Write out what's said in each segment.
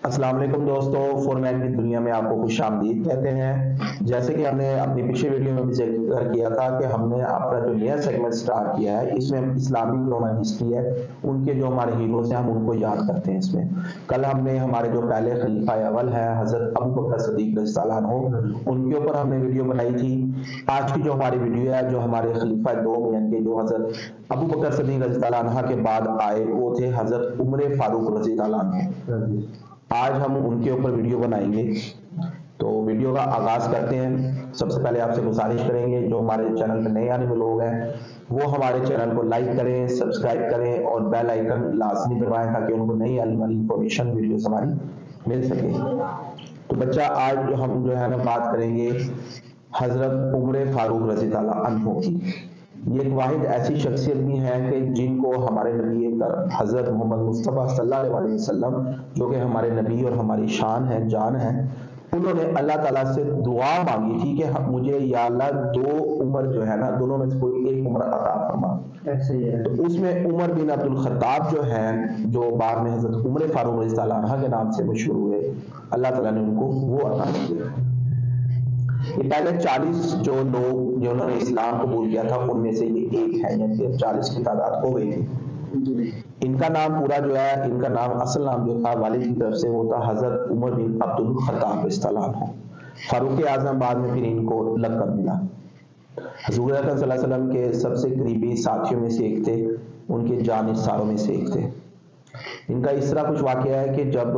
السلام علیکم دوستو، فورمین کی دنیا میں آپ کو خوش آمدید کہتے ہیں۔ جیسے کہ ہم نے اپنی پچھلی ویڈیو میں بھی ذکر کیا تھا کہ ہم نے اپنا جو نیا سیگمنٹ سٹارٹ کیا ہے، اس میں اسلامی جو ہماری ہسٹری ہے، ان کے جو ہمارے ہیروز ہیں ہم ان کو یاد کرتے ہیں۔ اس میں کل ہم نے ہمارے جو پہلے خلیفہ اول ہیں حضرت ابو بکر صدیق رضی اللہ عنہ، ان کے اوپر ہم نے ویڈیو بنائی تھی۔ آج کی جو ہماری ویڈیو ہے، جو ہمارے خلیفہ دوم یعنی کہ جو حضرت ابو بکر صدیق رضی اللہ عنہ کے بعد آئے، وہ تھے حضرت عمر فاروق رضی اللہ عنہ۔ آج ہم ان کے اوپر ویڈیو بنائیں گے، تو ویڈیو کا آغاز کرتے ہیں۔ سب سے پہلے آپ سے گزارش کریں گے جو ہمارے چینل پہ نئے آنے والے لوگ ہیں وہ ہمارے چینل کو لائک کریں، سبسکرائب کریں اور بیل آئیکن لازمی دبائیں تاکہ ان کو نئی آنے والی انفارمیشن ویڈیوز ہماری مل سکے۔ تو بچہ آج جو ہم جو ہے نا بات کریں گے حضرت عمر فاروق رضی اللہ عنہ کی۔ یہ ایک واحد ایسی شخصیت بھی ہے کہ جن کو ہمارے نبی حضرت محمد مصطفیٰ صلی اللہ علیہ وسلم، جو کہ ہمارے نبی اور ہماری شان ہے، جان ہے، انہوں نے اللہ تعالیٰ سے دعا مانگی تھی کہ مجھے یا اللہ دو عمر جو ہے نا، دونوں میں سے کوئی ایک عمر عطا فرما۔ تو اس میں عمر بن عبد الخطاب جو ہیں، جو بعد میں حضرت عمر فاروق رضی اللہ عنہ کے نام سے مشہور ہوئے، اللہ تعالیٰ نے ان کو وہ عطا کیا۔ یہ پہلے 40 جو لوگ جنہوں نے اسلام قبول کیا تھا ان میں سے یہ ایک ہے، یعنی کہ 40 کی تعداد ہو گئی تھی۔ ان کا نام پورا جو ہے، ان کا نام اصل نام جو تھا والد کی طرف سے وہ تھا حضرت عمر بن عبد الخطاب رضی اللہ عنہ۔ فاروق اعظم بعد میں پھر ان کو لقب ملا۔ حضور اکرم صلی اللہ علیہ وسلم کے سب سے قریبی ساتھیوں میں سے ایک تھے، ان کے جانثاروں میں سے ایک تھے۔ ان کا اس طرح کچھ واقعہ ہے کہ جب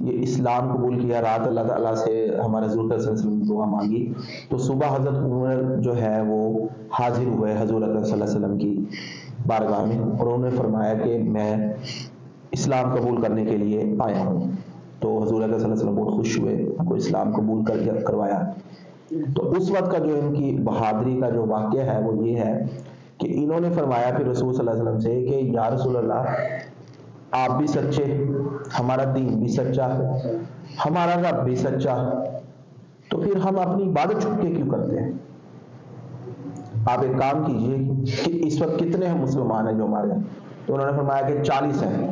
یہ اسلام قبول کیا، رات اللہ تعالیٰ سے ہمارے حضور صلی اللہ علیہ وسلم دعا مانگی، تو صبح حضرت عمر جو ہے وہ حاضر ہوئے حضور اکرم صلی اللہ علیہ وسلم کی بارگاہ میں، اور انہوں نے فرمایا کہ میں اسلام قبول کرنے کے لیے آیا ہوں۔ تو حضور اکرم صلی اللہ علیہ وسلم بہت خوش ہوئے، ان کو اسلام قبول کروایا۔ تو اس وقت کا جو ان کی بہادری کا جو واقعہ ہے وہ یہ ہے کہ انہوں نے فرمایا پھر رسول صلی اللہ علیہ وسلم سے کہ یا رسول اللہ، آپ بھی سچے، ہمارا دین بھی سچا، ہمارا رب بھی سچا، تو پھر ہم اپنی عبادت چھپ کے کیوں کرتے ہیں؟ آپ ایک کام کیجئے کہ اس وقت کتنے ہم مسلمان ہیں جو ہمارے ہیں؟ تو انہوں نے فرمایا کہ 40 ہیں۔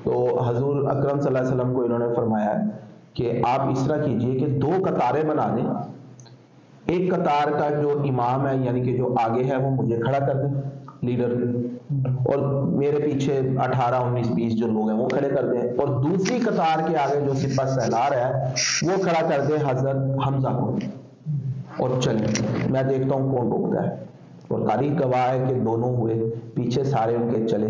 تو حضور اکرم صلی اللہ علیہ وسلم کو انہوں نے فرمایا کہ آپ اس طرح کیجئے کہ 2 قطاریں بنا دیں، ایک قطار کا جو امام ہے یعنی کہ جو آگے ہے وہ مجھے کھڑا کر دیں لیڈر، اور میرے پیچھے 18 19 20 جو لوگ ہیں وہ کھڑے کر دیں، اور دوسری قطار کے آگے جو سپہ سالار ہے وہ کھڑا کر دیں حضرت حمزہ کو، اور چلیں میں دیکھتا ہوں کون روکتا ہے۔ اور تاریخ گواہ ہے کہ دونوں ہوئے، پیچھے سارے ان کے چلے۔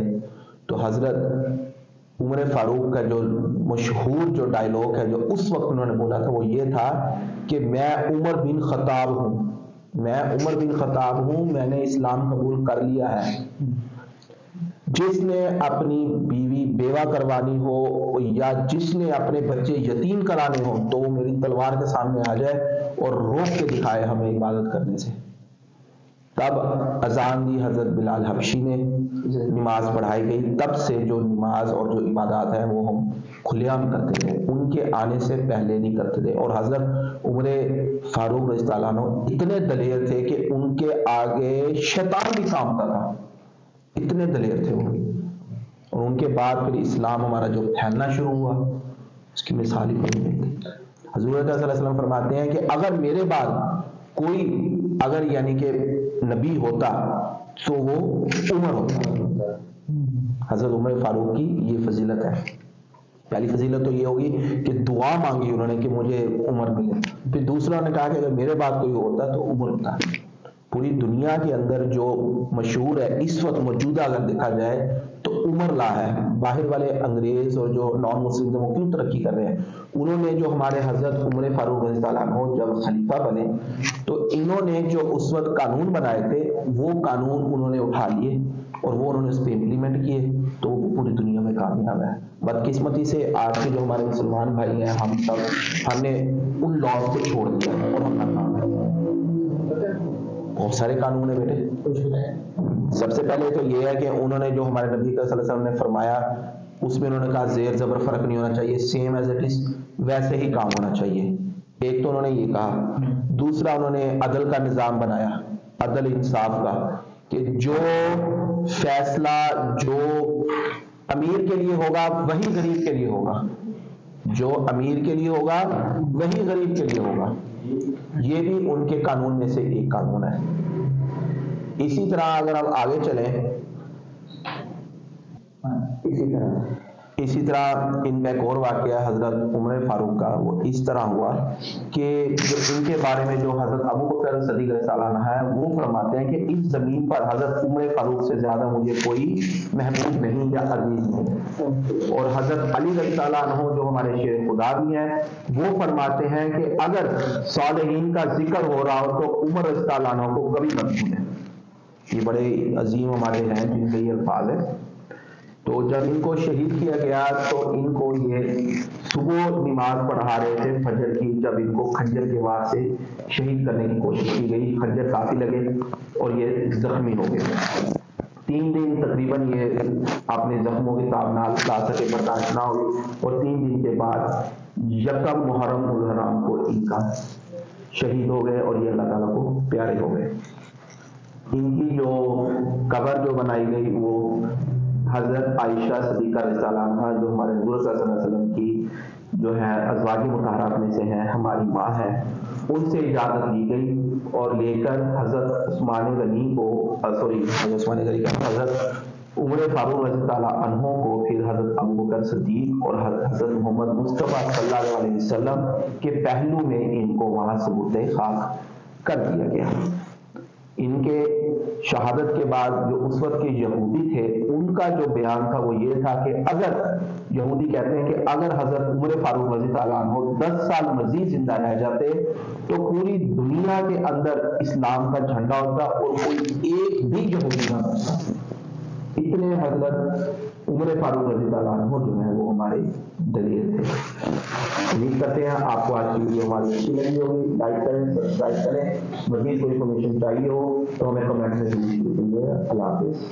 تو حضرت عمر فاروق کا جو مشہور جو ڈائلاگ ہے جو اس وقت انہوں نے بولا تھا وہ یہ تھا کہ میں عمر بن خطاب ہوں، میں عمر بن خطاب ہوں، میں نے اسلام قبول کر لیا ہے۔ جس نے اپنی بیوی بیوہ کروانی ہو یا جس نے اپنے بچے یتیم کرانے ہوں تو وہ میری تلوار کے سامنے آ جائے اور روک کے دکھائے ہمیں عبادت کرنے سے۔ تب اذان دی حضرت بلال حبشی نے، نماز پڑھائی گئی، تب سے جو نماز اور جو عبادات ہیں وہ ہم کھلے عام کرتے تھے، ان کے آنے سے پہلے نہیں کرتے تھے۔ اور حضرت عمر فاروق رضی اللہ عنہ اتنے دلیر تھے کہ ان کے آگے شیطان بھی کانپتا تھا، اتنے دلیر تھے وہ۔ اور ان کے بعد پھر اسلام ہمارا جو پھیلنا شروع ہوا اس کی مثال ہی کوئی نہیں تھی۔ حضور صلی اللہ علیہ وسلم فرماتے ہیں کہ اگر میرے بعد کوئی اگر یعنی کہ نبی ہوتا تو وہ عمر ہوتا۔ حضرت عمر فاروق کی یہ فضیلت ہے۔ پہلی فضیلت تو یہ ہوگی کہ دعا مانگی انہوں نے کہ مجھے عمر ملے، پھر دوسرا نے کہا کہ اگر میرے بعد کوئی ہوتا تو عمر ہوتا۔ پوری دنیا کے اندر جو مشہور ہے اس وقت موجودہ اگر دیکھا جائے تو عمر لا ہے۔ باہر والے انگریز اور جو نان مسلم وہ کیوں ترقی کر رہے ہیں؟ انہوں نے جو ہمارے حضرت عمر فاروق رضی اللہ عنہ جب خلیفہ بنے تو انہوں نے جو اس وقت قانون بنائے تھے وہ قانون انہوں نے اٹھا لیے اور وہ انہوں نے اس پہ امپلیمنٹ کیے، تو وہ پوری دنیا میں کامیاب ہے۔ بدقسمتی سے آج کے جو ہمارے مسلمان بھائی ہیں ہم نے ان لاز کو چھوڑ دیا اور ہم ناکام ہیں۔ بہت سارے قانون ہیں بیٹے۔ سب سے پہلے تو یہ ہے کہ انہوں نے جو ہمارے نبی صلی اللہ علیہ وسلم نے فرمایا اس میں انہوں نے کہا زیر زبر فرق نہیں ہونا چاہیے، سیم ایز اٹ از ویسے ہی کام ہونا چاہیے۔ ایک تو انہوں نے یہ کہا، دوسرا انہوں نے عدل کا نظام بنایا، عدل انصاف کا، کہ جو فیصلہ جو امیر کے لیے ہوگا وہی غریب کے لیے ہوگا، جو امیر کے لیے ہوگا وہی غریب کے لیے ہوگا، یہ بھی ان کے قانون میں سے ایک قانون ہے۔ اسی طرح اگر ہم آگے چلیں، اسی طرح ان میں ایک اور واقعہ حضرت عمر فاروق کا، وہ اس طرح ہوا کہ جو ان کے بارے میں جو حضرت ابو بکر صدیق رضی اللہ عنہ ہے وہ فرماتے ہیں کہ اس زمین پر حضرت عمر فاروق سے زیادہ مجھے کوئی محبوب نہیں یا عزیز نہیں، اور حضرت علی رضی اللہ عنہ جو ہمارے شیر خدا بھی ہیں وہ فرماتے ہیں کہ اگر صالحین کا ذکر ہو رہا ہو تو عمر رضی اللہ عنہ کو کبھی مت بھولیں۔ یہ بڑے عظیم ہمارے ہیں جن کے یہ الفاظ ہیں۔ تو جب ان کو شہید کیا گیا تو ان کو یہ صبح نماز پڑھا رہے تھے فجر کی، جب ان کو خنجر کے وار سے شہید کرنے کی کوشش کی گئی، خنجر کافی لگے اور یہ زخمی ہو گئے۔ 3 دن تقریباً یہ اپنے زخموں کے تاب نہ لا سکے، برداشت نہ ہوئی، اور 3 دن کے بعد یکم محرم الحرام کو ان کا شہید ہو گئے اور یہ اللہ تعالیٰ کو پیارے ہو گئے۔ ان کی جو قبر جو بنائی گئی وہ حضرت عائشہ صدیقہ رضی اللہ عنہا جو ہمارے حضور صلی اللہ علیہ وسلم کی جو ہے ازواج مطہرات میں سے ہیں، ہماری ماں ہے، ان سے اجازت لی گئی اور لے کر حضرت عثمان غنی کو حضرت عمر فاروق رضی اللہ عنہ کو، پھر حضرت ابو بکر صدیق اور حضرت محمد مصطفیٰ صلی اللہ علیہ وسلم کے پہلو میں ان کو وہاں سبوت خاک کر دیا گیا۔ ان کے شہادت کے بعد جو اس وقت کے یہودی تھے ان کا جو بیان تھا وہ یہ تھا کہ اگر یہودی کہتے ہیں کہ اگر حضرت عمر فاروق رضی اللہ عنہ 10 سال مزید زندہ رہ جاتے تو پوری دنیا کے اندر اسلام کا جھنڈا ہوتا اور کوئی ایک بھی یہودی نہ بنتا۔ اتنے حضرت عمر فاروق رضی اللہ عنہ جو ہے وہ ہمارے دلیر تھے۔ امید کرتے ہیں آپ کو آج کی ویڈیو ہماری اچھی لگی ہوگی۔ لائک کریں، سبسکرائب کریں، مزید کوئی انفارمیشن چاہیے ہو تو ہمیں کمنٹ میں ضرور کیجیے۔ اللہ حافظ۔